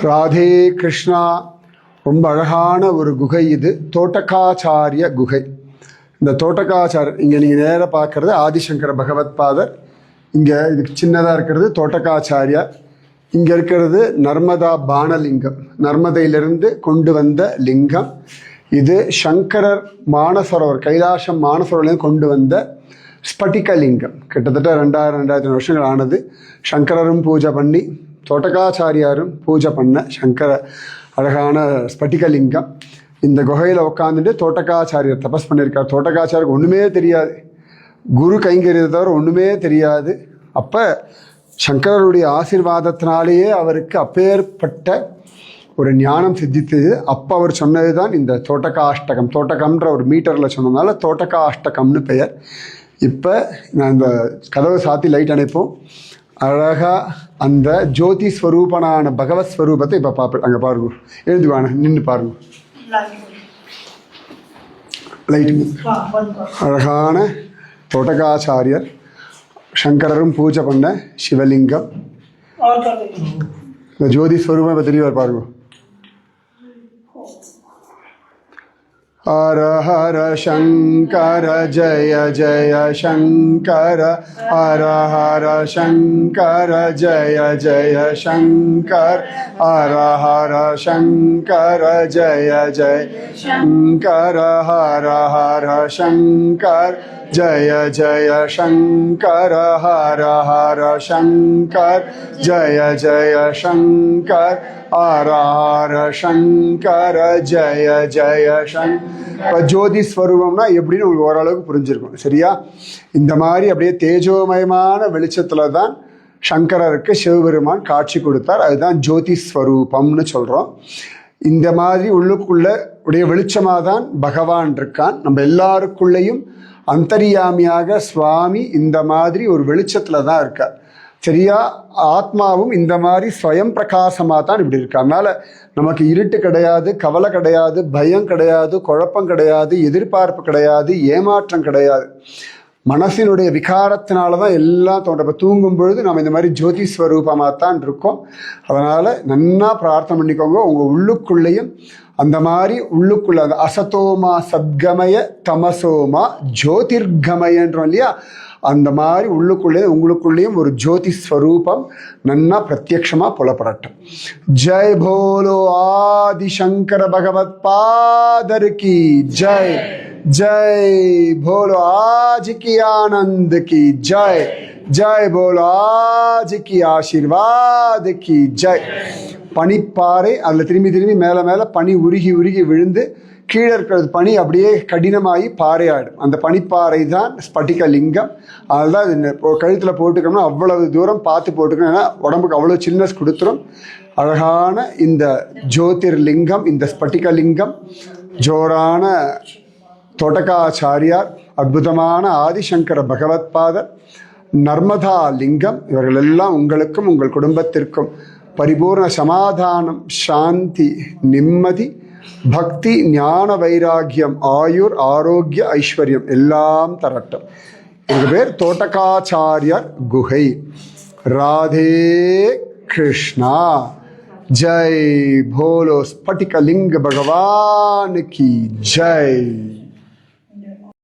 ராதே கிருஷ்ணா. ரொம்ப அழகான ஒரு குகை இது, தோட்டகாச்சாரிய குகை. இந்த தோட்டகாச்சாரியர் இங்கே நீங்கள் நேராக பார்க்குறது ஆதிசங்கர பகவத் பாதர். இங்கே இதுக்கு சின்னதாக இருக்கிறது தோட்டகாச்சாரியா. இங்கே இருக்கிறது நர்மதா பானலிங்கம், நர்மதையிலிருந்து கொண்டு வந்த லிங்கம். இது சங்கரர் மானசரோவர், கைலாசம் மானசரோவர்லேருந்து கொண்டு வந்த ஸ்பட்டிகலிங்கம். கிட்டத்தட்ட 2000-2500 வருஷங்கள் ஆனது. சங்கரரும் பூஜை பண்ணி, தோட்டகாச்சாரியாரும் பூஜை பண்ண சங்கர அழகான ஸ்பட்டிகலிங்கம். இந்த குகையில் உட்காந்துட்டு தோட்டகாச்சாரியர் தபஸ் பண்ணியிருக்கார். தோட்டகாச்சாரியருக்கு ஒன்றுமே தெரியாது, குரு கைங்கரியத்தை தவிர ஒன்றுமே தெரியாது. அப்போ சங்கரருடைய ஆசீர்வாதத்தினாலேயே அவருக்கு அப்பேற்பட்ட ஒரு ஞானம் சித்தித்தது. அப்போ அவர் சொன்னது தான் இந்த தோட்டகாஷ்டகம். தோட்டகம்ன்ற ஒரு மீட்டரில் சொன்னதுனால தோட்டகாஷ்டகம்னு பெயர். இப்போ நான் இந்த கதவை சாத்தி லைட் அணைப்போம். அழகாக அந்த ஜோதி ஸ்வரூபனான பகவத் ஸ்வரூபத்தை இப்போ பார்ப்பேன். அங்கே பாருங்க, எழுதுவான நின்று பாருங்க. லைட்டு அழகான தோட்டகாச்சாரியர் சங்கரரும் பூஜை பண்ண சிவலிங்கம். இந்த ஜோதி ஸ்வரூபம் இப்போ தெரியவார் பாருங்க. ஹர ஹர சங்கர ஜய ஜய சங்கர, ஹர ஹர சங்கர ஜய ஜய சங்கர், ஹர ஹர சங்கர ஜய ஜய சங்கர, ஹர ஹர சங்கர் ஜய ஜய சங்கர, ஹர ஹர சங்கர் ஜய ஜய சங்கர், ஹர ஹர சங்கர ஜய ஜய சங்கர். இப்போ ஜோதி ஸ்வரூபம்னா எப்படின்னு உங்களுக்கு ஓரளவுக்கு புரிஞ்சிருக்கும், சரியா? இந்த மாதிரி அப்படியே தேஜோமயமான வெளிச்சத்தில் தான் சங்கரருக்கு சிவபெருமான் காட்சி கொடுத்தார். அதுதான் ஜோதி ஸ்வரூபம்னு சொல்கிறோம். இந்த மாதிரி உள்ளுக்குள்ள உடைய வெளிச்சமாக தான் பகவான் இருக்கான். நம்ம எல்லாருக்குள்ளேயும் அந்தரியாமியாக சுவாமி இந்த மாதிரி ஒரு வெளிச்சத்தில் தான் இருக்கார், சரியா? ஆத்மாவும் இந்த மாதிரி ஸ்வயம் பிரகாசமாக தான் இப்படி இருக்கு. அதனால் நமக்கு இருட்டு கிடையாது, கவலை கிடையாது, பயம் கிடையாது, குழப்பம் கிடையாது, எதிர்பார்ப்பு கிடையாது, ஏமாற்றம் கிடையாது. மனசினுடைய விகாரத்தினால தான் எல்லாம் தோன்ற. இப்போ தூங்கும் பொழுது நம்ம இந்த மாதிரி ஜோதி ஸ்வரூபமாக தான் இருக்கோம். அதனால் நன்னா பிரார்த்தனை பண்ணிக்கோங்க. உங்கள் உள்ளுக்குள்ளேயும் அந்த மாதிரி உள்ளுக்குள்ள அந்த அசதோமா சத்கமய தமசோமா ஜோதிர்கமயன்றோம் இல்லையா, அந்த மாதிரி உள்ளுக்குள்ளே உங்களுக்குள்ளேயும் ஒரு ஜோதி ஸ்வரூபம் நன்னா பிரத்யக்ஷமாக புலப்படட்டும். ஜெய் போலோ ஆதிசங்கர பகவத் பாதர் கி ஜெய். जय बोलो आज की आनंद की जय. जय बोलो आज की आशीर्वाद की जय. பனிப்பாறை, அதில் திரும்பி திரும்பி மேலே மேலே பனி உருகி உருகி விழுந்து கீழே இருக்கிறது பனி அப்படியே கடினமாகி பாறையாடும். அந்த பனிப்பாறை தான் ஸ்பட்டிகலிங்கம். அதுதான் இது கழுத்தில் போட்டுக்கணும்னா அவ்வளவு தூரம் பார்த்து போட்டுக்கணும், ஏன்னா உடம்புக்கு அவ்வளோ சில்னஸ் கொடுத்துரும். அழகான இந்த ஜோதிர்லிங்கம், இந்த ஸ்பட்டிகலிங்கம், ஜோரான தோட்டகாச்சாரியார், அற்புதமான ஆதிசங்கர பகவத் பாதர், நர்மதா லிங்கம், இவர்கள் எல்லாம் உங்களுக்கும் உங்கள் குடும்பத்திற்கும் பரிபூர்ண சமாதானம், சாந்தி, நிம்மதி, பக்தி, ஞான வைராகியம், ஆயுர், ஆரோக்கிய, ஐஸ்வர்யம் எல்லாம் தரட்டும். எங்கள் பேர் தோட்டகாச்சாரியார் குகை. ராதே கிருஷ்ணா. जय भोलो स्फटिकलिंग भगवान की जय.